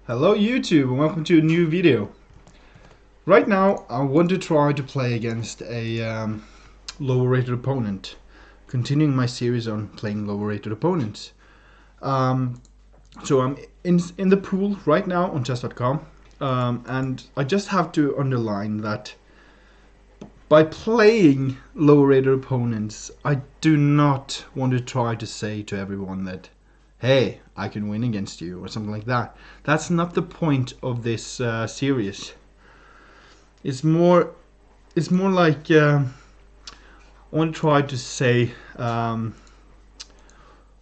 Hello YouTube and welcome to a new video. Right now I want to try to play against a lower rated opponent. Continuing my series on playing lower rated opponents. So I'm in the pool right now on chess.com, and I just have to underline that by playing lower rated opponents I do not want to try to say to everyone that hey, I can win against you or something like that. That's not the point of this series. It's more like I want to try to say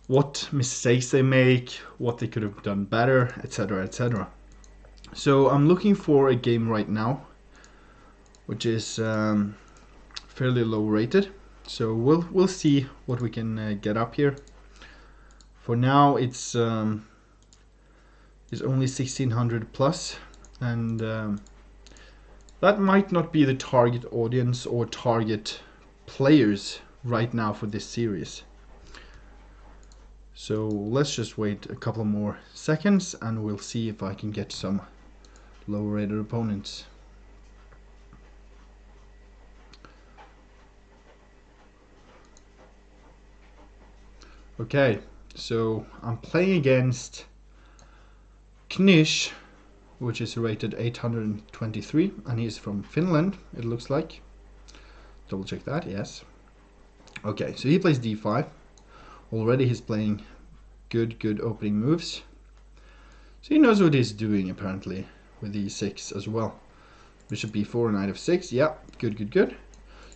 what mistakes they make, what they could have done better, etc., etc. So I'm looking for a game right now, which is fairly low rated. So we'll see what we can get up here. For now, it's only 1600 plus, and that might not be the target audience or target players right now for this series. So let's just wait a couple more seconds and we'll see if I can get some lower rated opponents. Okay, so I'm playing against Knish, which is rated 823, and he's from Finland, it looks like. Double check that, yes. Okay, so he plays d5. Already he's playing good opening moves. So he knows what he's doing apparently with e6 as well. Bishop b4, knight f6, yeah, good.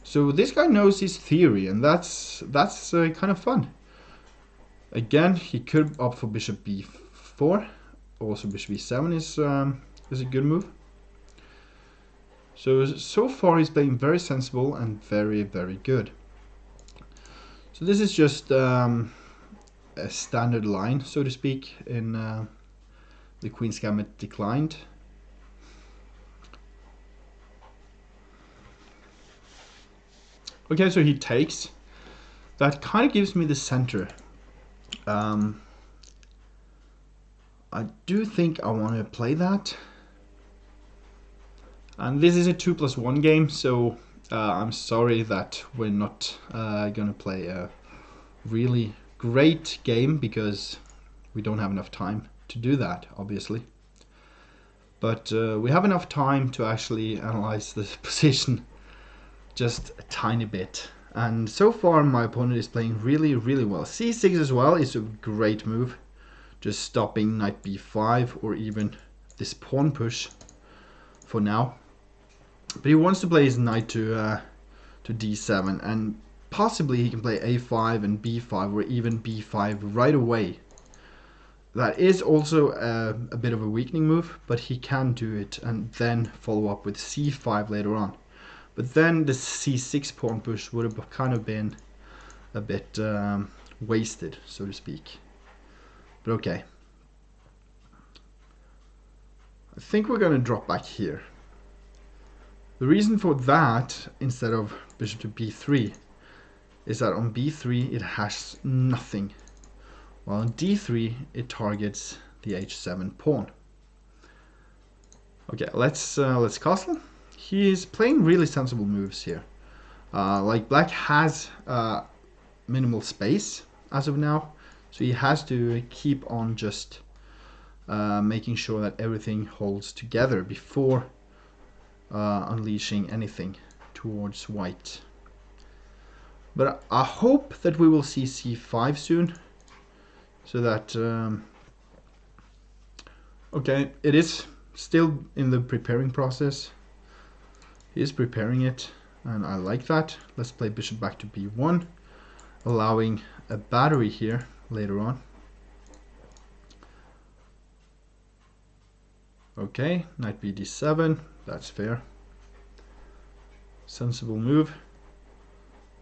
So this guy knows his theory, and that's kind of fun. Again, he could opt for bishop b4. Also bishop e7 is a good move. So far he's playing very sensible and very good. So this is just a standard line, so to speak, in the Queen's Gambit declined. Okay, so he takes. That kind of gives me the center. I do think I want to play that. And this is a 2+1 game, so I'm sorry that we're not going to play a really great game because we don't have enough time to do that, obviously. But we have enough time to actually analyze the position just a tiny bit. And so far my opponent is playing really well. c6 as well is a great move. Just stopping knight b5 or even this pawn push for now. But he wants to play his knight to d7, and possibly he can play a5 and b5 or even b5 right away. That is also a bit of a weakening move, but he can do it and then follow up with c5 later on. But then the c6 pawn push would have kind of been a bit wasted, so to speak. But okay. I think we're going to drop back here. The reason for that, instead of bishop to b3, is that on b3 it has nothing, while on d3 it targets the h7 pawn. Okay, let's castle. He is playing really sensible moves here. Like black has minimal space as of now, so he has to keep on just making sure that everything holds together before unleashing anything towards white. But I hope that we will see c5 soon, so that okay, it is still in the preparing process. He is preparing it, and I like that. Let's play bishop back to b1, allowing a battery here later on. Okay, knight b d7, that's fair. Sensible move.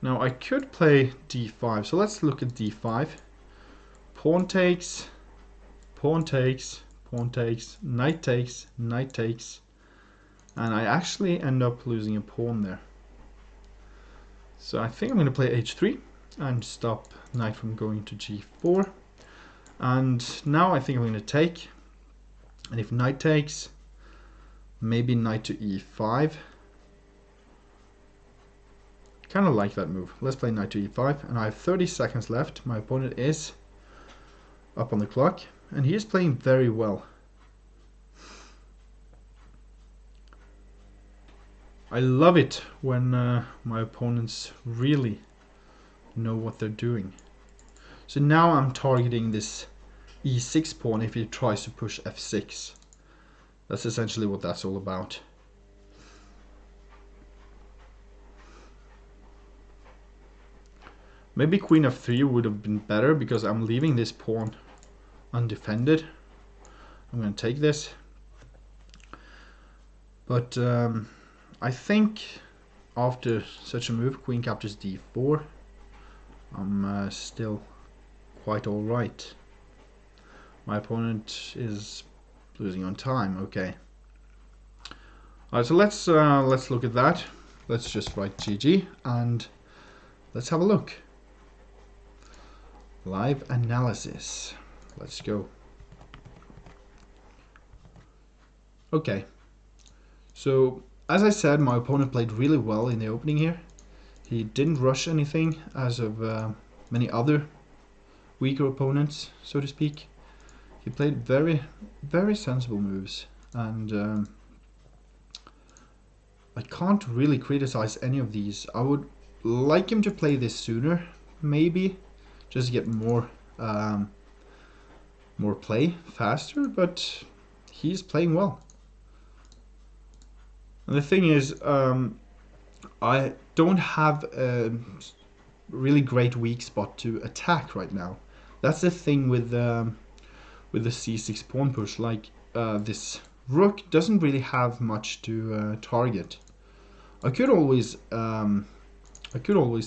Now I could play d5, so let's look at d5. Pawn takes, pawn takes, pawn takes, knight takes, knight takes, and I actually end up losing a pawn there. So I think I'm going to play h3 and stop knight from going to g4. And now I think I'm going to take. And if knight takes, maybe knight to e5. Kind of like that move. Let's play knight to e5, and I have 30 seconds left. My opponent is up on the clock, and he is playing very well. I love it when my opponents really know what they're doing. So now I'm targeting this e6 pawn if he tries to push f6. That's essentially what that's all about. Maybe queen f3 would have been better because I'm leaving this pawn undefended. I'm going to take this. But I think after such a move, queen captures d4, I'm still quite alright. My opponent is losing on time, okay. Alright, so let's look at that. Let's just write GG and let's have a look. Live analysis. Let's go. Okay. So, as I said, my opponent played really well in the opening here. He didn't rush anything as of many other weaker opponents, so to speak. He played very, very sensible moves, and I can't really criticize any of these. I would like him to play this sooner, maybe, just to get more play faster, but he's playing well. And the thing is, I don't have a really great weak spot to attack right now. That's the thing with the c6 pawn push. Like this rook doesn't really have much to target. I could always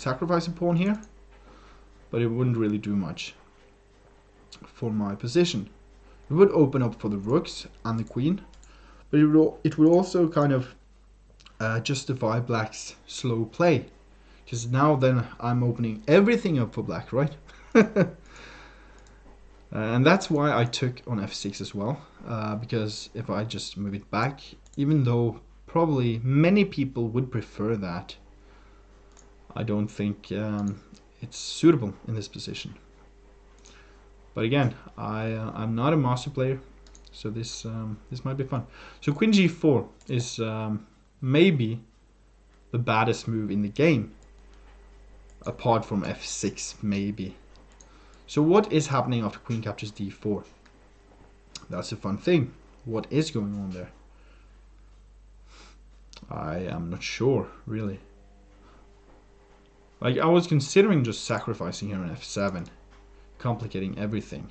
sacrifice a pawn here, but it wouldn't really do much for my position. It would open up for the rooks and the queen, but it would also kind of justify black's slow play, because now then I'm opening everything up for black, right? And that's why I took on f6 as well, because if I just move it back, even though probably many people would prefer that, I don't think it's suitable in this position. But again, I'm not a master player, so this might be fun. So queen g4 is maybe the baddest move in the game, apart from f6 maybe. So what is happening after queen captures d4? That's a fun thing. What is going on there? I am not sure, really. Like, I was considering just sacrificing here on f7, complicating everything.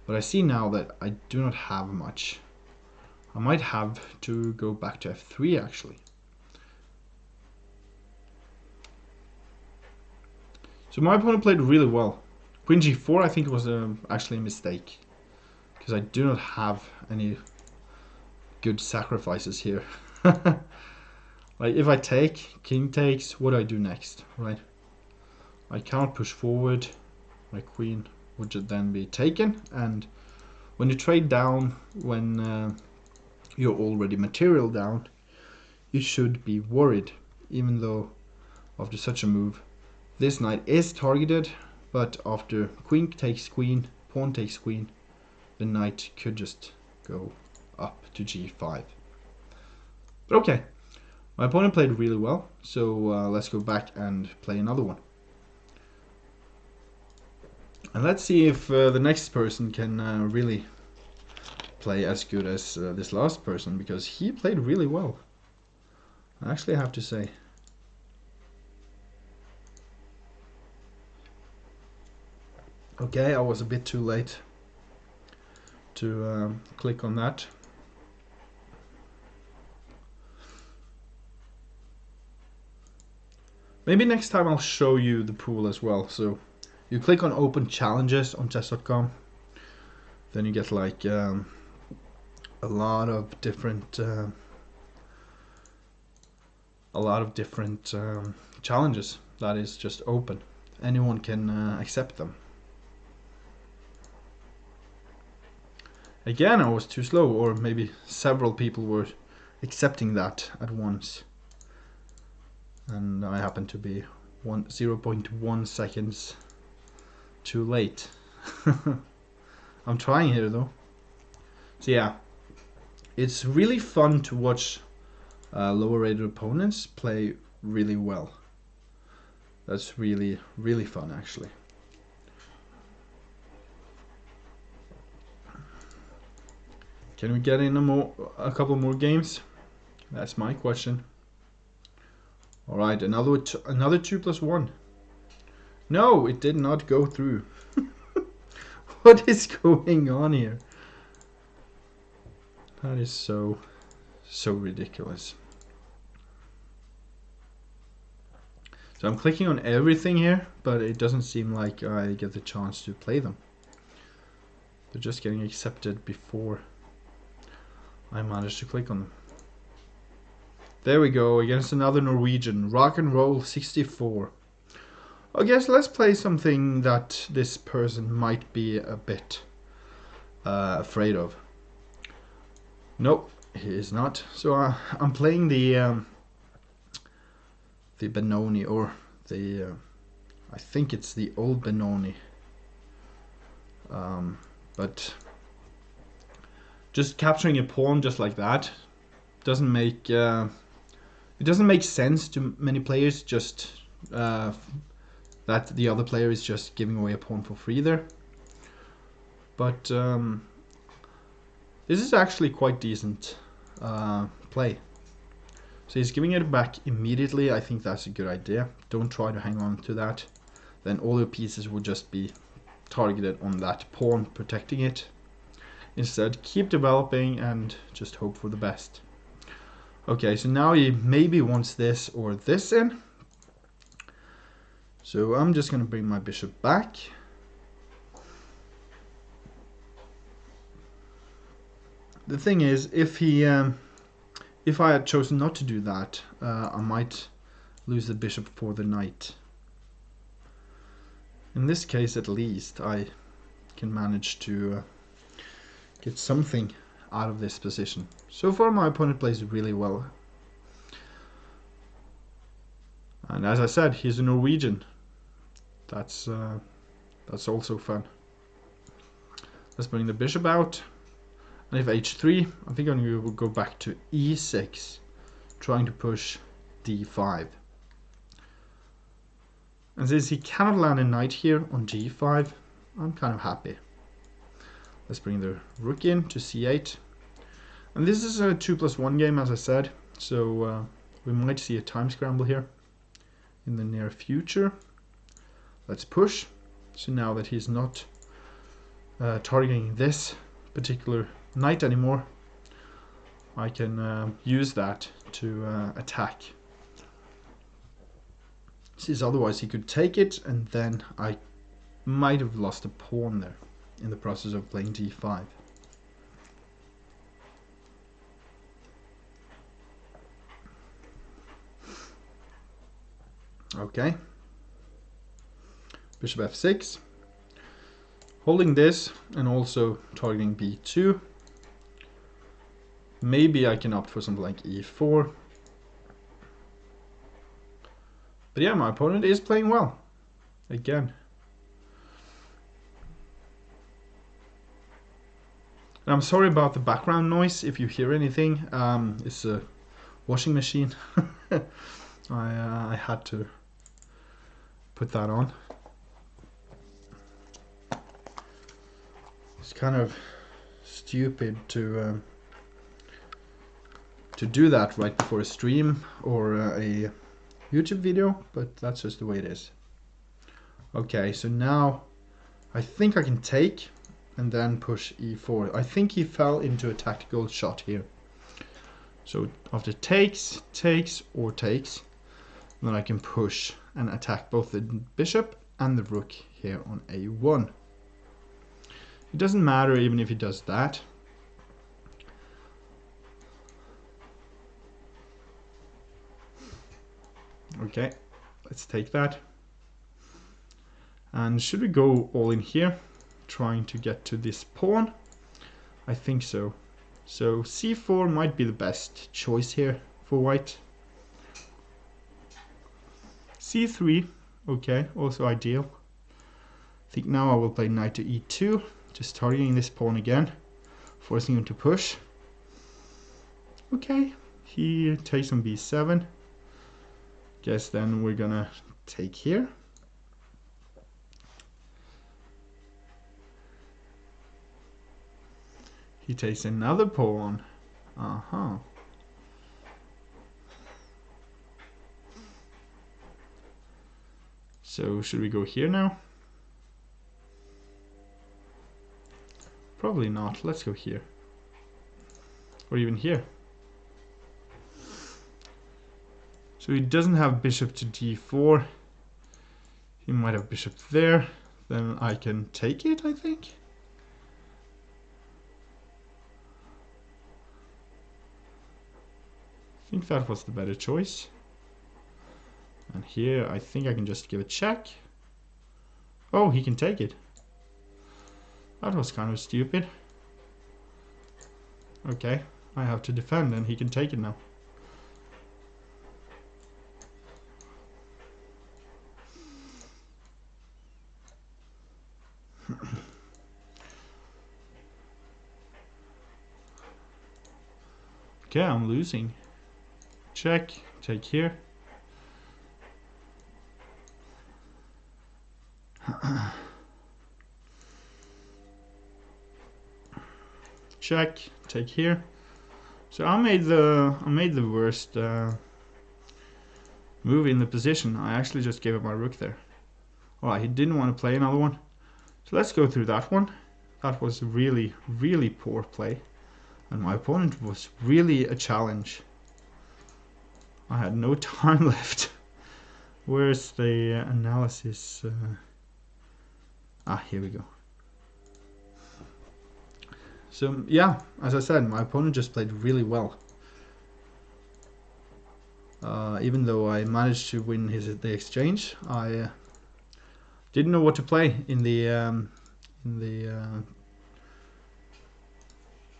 But I see now that I do not have much. I might have to go back to f3 actually. So my opponent played really well. Queen g4 I think was actually a mistake, because I do not have any good sacrifices here. Like if I take, king takes, what do I do next, right? I can't push forward, my queen would then be taken, and when you trade down, when you're already material down, you should be worried, even though after such a move, this knight is targeted, but after queen takes queen, pawn takes queen, the knight could just go up to g5. But okay, my opponent played really well, so let's go back and play another one. And let's see if the next person can really play as good as this last person, because he played really well, I actually have to say. Okay, I was a bit too late to click on that. Maybe next time I'll show you the pool as well. So you click on open challenges on chess.com, then you get like a lot of different challenges that is just open. Anyone can accept them. Again, I was too slow, or maybe several people were accepting that at once. And I happened to be 0.1 seconds too late. I'm trying here though. So yeah, it's really fun to watch lower rated opponents play really well. That's really, really fun actually. Can we get in a couple more games? That's my question. All right, another 2+1. No, it did not go through. What is going on here? That is so ridiculous. So I'm clicking on everything here, but it doesn't seem like I get the chance to play them. They're just getting accepted before I manage to click on them. There we go, against another Norwegian, Rock and Roll 64. I guess let's play something that this person might be a bit afraid of. Nope, he is not. So I'm playing the Benoni, or the I think it's the old Benoni. But just capturing a pawn just like that doesn't make it doesn't make sense to many players. Just that the other player is just giving away a pawn for free there. But this is actually quite decent play. So he's giving it back immediately. I think that's a good idea. Don't try to hang on to that. Then all your pieces will just be targeted on that pawn, protecting it. Instead, keep developing and just hope for the best. Okay, so now he maybe wants this or this in. So I'm just going to bring my bishop back. The thing is, if I had chosen not to do that, I might lose the bishop for the knight. In this case, at least, I can manage to get something out of this position. So far, my opponent plays really well. And as I said, he's a Norwegian. That's also fun. Let's bring the bishop out. And if h3, I think I'm going to go back to e6, trying to push d5. And since he cannot land a knight here on g5, I'm kind of happy. Let's bring the rook in to c8. And this is a 2+1 game, as I said, so we might see a time scramble here in the near future. Let's push. So now that he's not targeting this particular knight anymore, I can use that to attack. Since otherwise he could take it, and then I might have lost a pawn there in the process of playing d5. Okay. Bishop f6. Holding this and also targeting b2. Maybe I can opt for something like e4. But yeah, my opponent is playing well. Again. And I'm sorry about the background noise if you hear anything. It's a washing machine. I had to put that on. It's kind of stupid to do that right before a stream or a YouTube video, but that's just the way it is. Okay, so now I think I can take and then push e4. I think he fell into a tactical shot here. So after takes, or takes, then I can push and attack both the bishop and the rook here on a1. It doesn't matter even if he does that. Okay, let's take that. And should we go all in here, trying to get to this pawn? I think so. So c4 might be the best choice here for white. c3, okay, also ideal. I think now I will play knight to e2, just targeting this pawn again, forcing him to push. Okay, he takes on b7. Guess then we're gonna take here. He takes another pawn. Uh-huh. So should we go here now? Probably not. Let's go here. Or even here. So he doesn't have bishop to d4. He might have bishop there. Then I can take it, I think. I think that was the better choice. And here I think I can just give a check. Oh, he can take it. That was kind of stupid. Okay, I have to defend and he can take it now. Okay, I'm losing. Check, take here. Check, take here. So I made the worst move in the position. I actually just gave up my rook there. Alright, he didn't want to play another one. So let's go through that one. That was really, really poor play. And my opponent was really a challenge. I had no time left. Where's the analysis? Here we go. So yeah, as I said, my opponent just played really well. Even though I managed to win the exchange, I didn't know what to play in the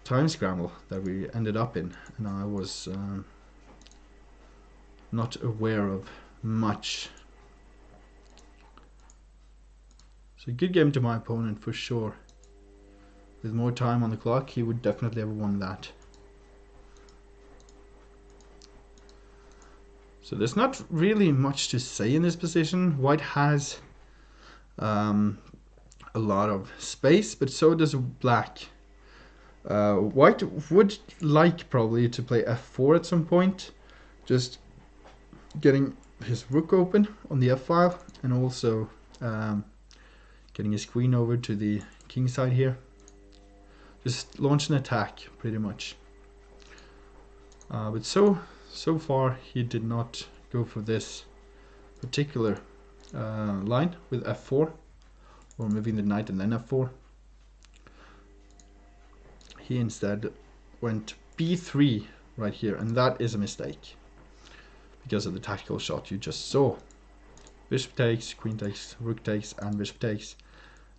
time scramble that we ended up in, and I was not aware of much. So good game to my opponent for sure. With more time on the clock, he would definitely have won that. So there's not really much to say in this position. White has a lot of space, but so does black. White would like probably to play f4 at some point, just getting his rook open on the f-file, and also getting his queen over to the king side here. Just launch an attack, pretty much. But so far he did not go for this particular line with f4, or moving the knight and then f4. He instead went b3 right here, and that is a mistake because of the tactical shot you just saw. Bishop takes, queen takes, rook takes, and bishop takes.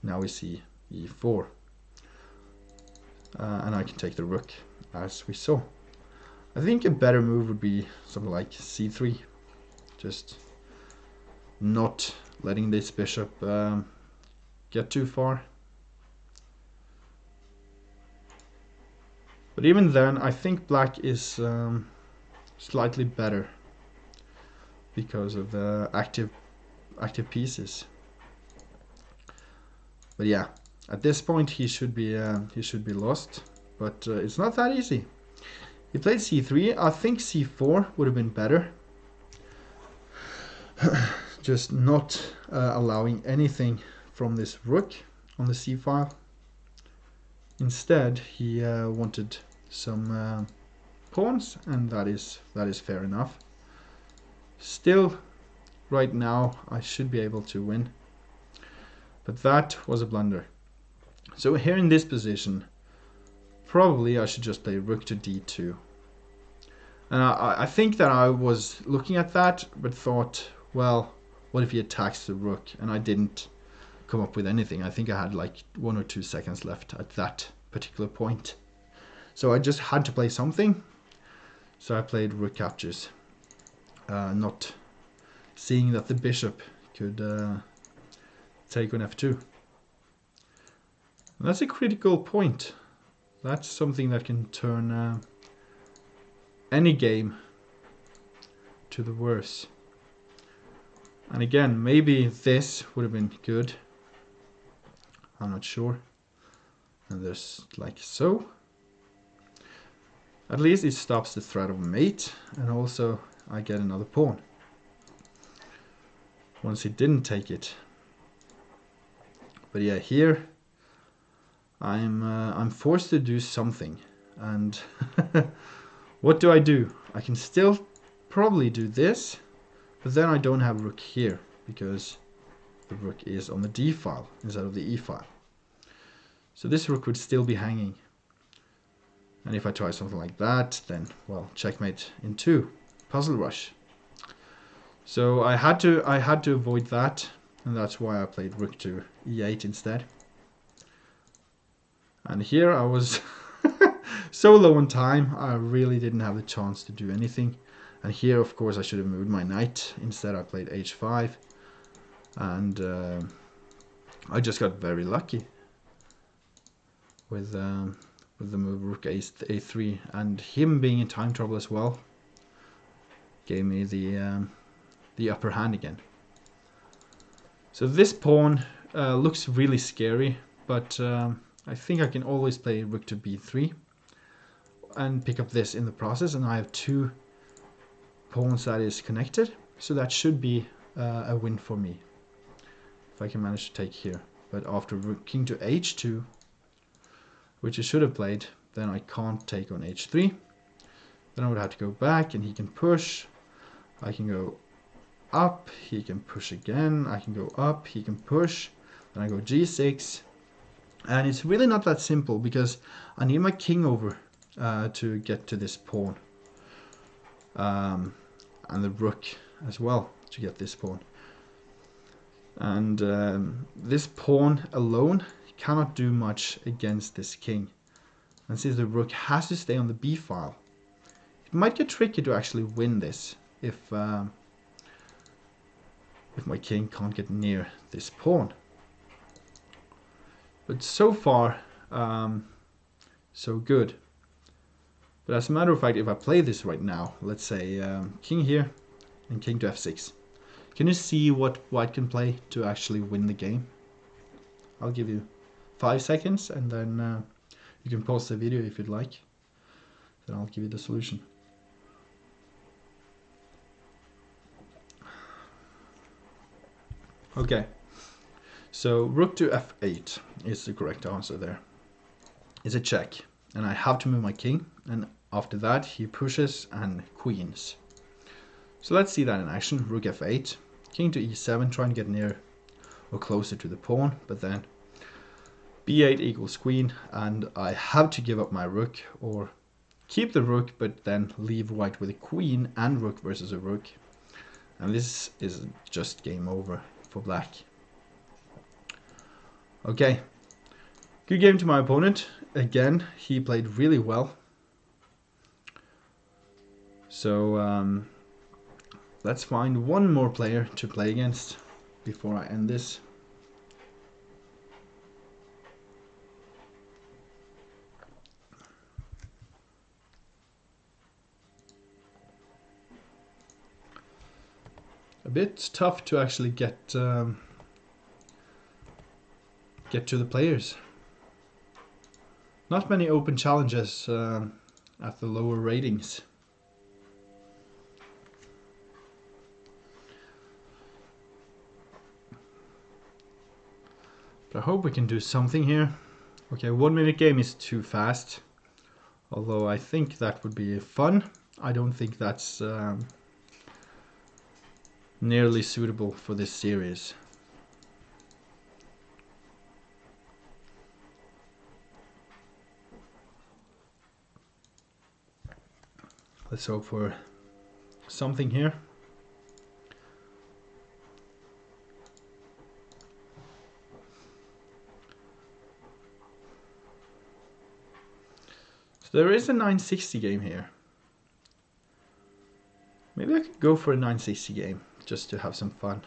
Now we see e4. And I can take the rook, as we saw. I think a better move would be something like c3. Just not letting this bishop get too far. But even then, I think black is slightly better because of the active pieces. But yeah, at this point he should be lost. But it's not that easy. He played c3. I think c4 would have been better. Just not allowing anything from this rook on the c-file. Instead, he wanted some pawns, and that is fair enough. Still, right now, I should be able to win. But that was a blunder. So here in this position, probably I should just play rook to d2. And I think that I was looking at that, but thought, well, what if he attacks the rook? And I didn't come up with anything. I think I had like 1 or 2 seconds left at that particular point. So I just had to play something. So I played rook captures, not seeing that the bishop could take on f2. And that's a critical point. That's something that can turn any game to the worse. And again, maybe this would have been good. I'm not sure. And there's like so. At least it stops the threat of mate, and also I get another pawn once he didn't take it. But yeah, here I'm forced to do something, and what do? I can still probably do this, but then I don't have rook here because the rook is on the d file instead of the e file. So this rook would still be hanging. And if I try something like that, then, well, checkmate in 2. Puzzle rush. So I had to avoid that, and that's why I played rook to e8 instead. And here I was so low on time, I really didn't have the chance to do anything. And here, of course, I should have moved my knight. Instead, I played h5. And I just got very lucky with the move rook a3, and him being in time trouble as well gave me the upper hand again. So this pawn looks really scary, but I think I can always play rook to b3 and pick up this in the process, and I have 2 pawns that is connected, so that should be a win for me if I can manage to take here. But after rook king to h2, which I should have played, then I can't take on h3. Then I would have to go back, and he can push. I can go up, he can push again. I can go up, he can push. Then I go g6. And it's really not that simple, because I need my king over to get to this pawn. And the rook as well to get this pawn. And this pawn alone cannot do much against this king. And since the rook has to stay on the b file, it might get tricky to actually win this if my king can't get near this pawn. But so far, so good. But as a matter of fact, if I play this right now, let's say king here and king to f6, can you see what white can play to actually win the game? I'll give you 5 seconds, and then you can pause the video if you'd like. Then I'll give you the solution. Okay, so rook to f8 is the correct answer there. It's a check, and I have to move my king, and after that he pushes and queens. So let's see that in action. Rook f8, king to e7, trying to get near or closer to the pawn, but then b8 equals queen, and I have to give up my rook or keep the rook, but then leave white with a queen and rook versus a rook. And this is just game over for black. Okay, good game to my opponent. Again, he played really well. So let's find one more player to play against before I end this. A bit tough to actually get to the players. Not many open challenges at the lower ratings. But I hope we can do something here. Okay, 1 minute game is too fast. Although I think that would be fun. I don't think that's nearly suitable for this series. Let's hope for something here. So there is a 960 game here. Maybe I could go for a 960 game just to have some fun.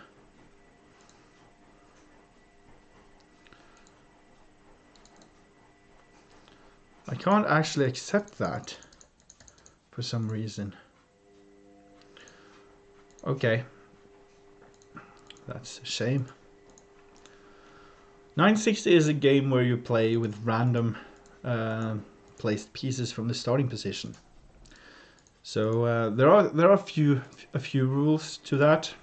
I can't actually accept that for some reason. Okay. That's a shame. 960 is a game where you play with random placed pieces from the starting position. So there are a few rules to that.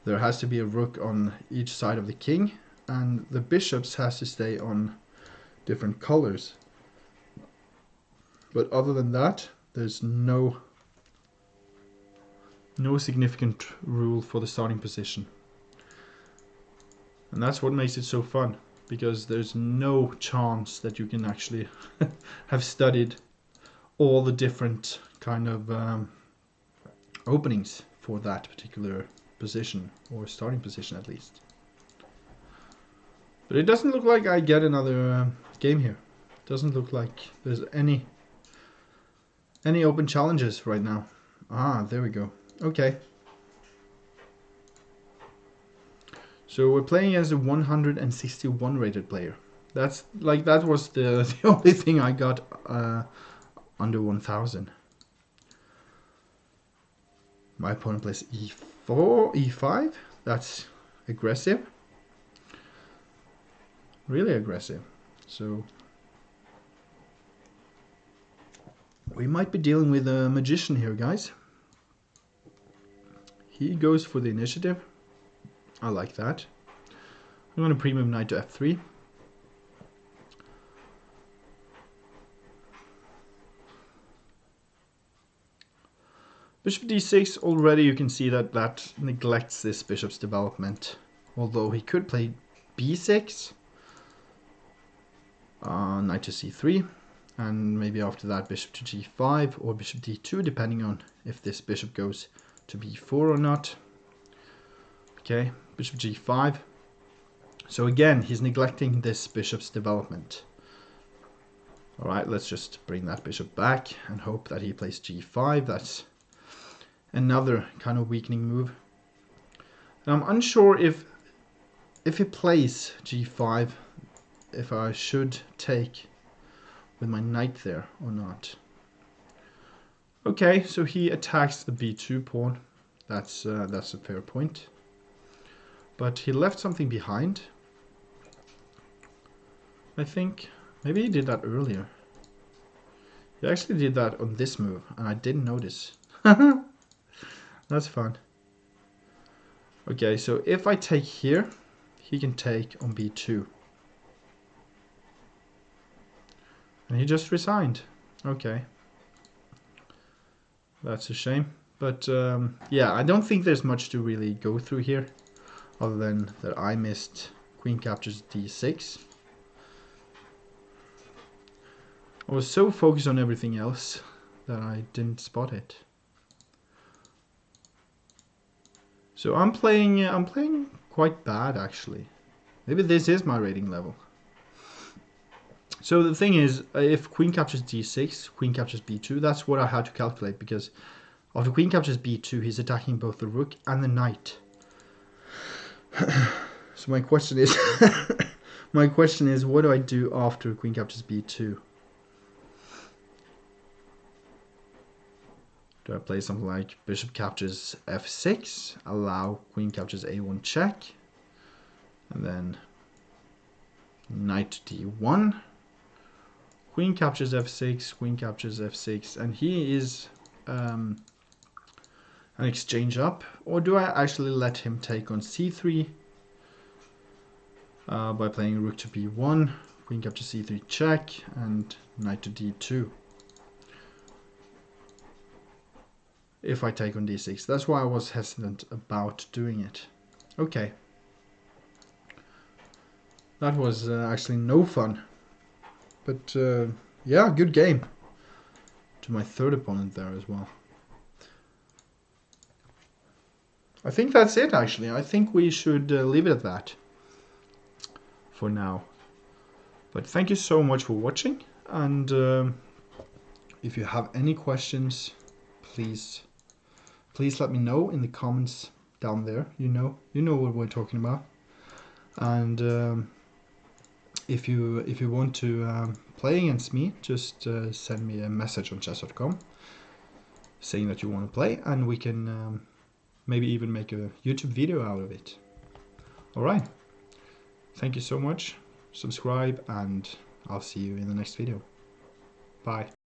There has to be a rook on each side of the king, and the bishops has to stay on different colors. But other than that, there's no significant rule for the starting position. And that's what makes it so fun, because there's no chance that you can actually have studied all the different kind of openings for that particular position, or starting position at least. But it doesn't look like I get another game here. It doesn't look like there's any open challenges right now. Ah, there we go. Okay. So we're playing as a 161 rated player. That was the only thing I got under 1000. My opponent plays e4, e5. That's aggressive. Really aggressive. So we might be dealing with a magician here, guys. He goes for the initiative. I like that. I'm going to pre-move knight to f3. Bishop d6, already you can see that neglects this bishop's development. Although he could play b6, knight to c3, and maybe after that bishop to g5 or bishop d2, depending on if this bishop goes to b4 or not. Okay, bishop g5. So again, he's neglecting this bishop's development. Alright, let's just bring that bishop back and hope that he plays g5. That's another kind of weakening move. And I'm unsure if he plays g5, if I should take with my knight there or not. Okay, so he attacks the b2 pawn. That's a fair point. But he left something behind. I think maybe he did that earlier. He actually did that on this move, and I didn't notice. That's fun. Okay, so if I take here, he can take on b2. And he just resigned. Okay. That's a shame. But yeah, I don't think there's much to really go through here, other than that I missed queen captures d6. I was so focused on everything else that I didn't spot it. So I'm playing quite bad, actually. Maybe this is my rating level. So the thing is, if queen captures d6, queen captures b2, that's what I had to calculate, because after queen captures b2, he's attacking both the rook and the knight. So my question is, what do I do after queen captures b2? Do I play something like bishop captures f6, allow queen captures a1 check, and then knight d1, queen captures f6, queen captures f6, and he is an exchange up? Or do I actually let him take on c3 by playing rook to b1, queen captures c3 check, and knight to d2? If I take on d6. That's why I was hesitant about doing it. Okay. That was actually no fun. But yeah, good game. To my third opponent there as well. I think that's it, actually. I think we should leave it at that for now. But thank you so much for watching, and if you have any questions, please let me know in the comments down there. You know what we're talking about. And if you want to play against me, just send me a message on chess.com saying that you want to play, and we can maybe even make a YouTube video out of it. Alright, thank you so much, subscribe, and I'll see you in the next video. Bye.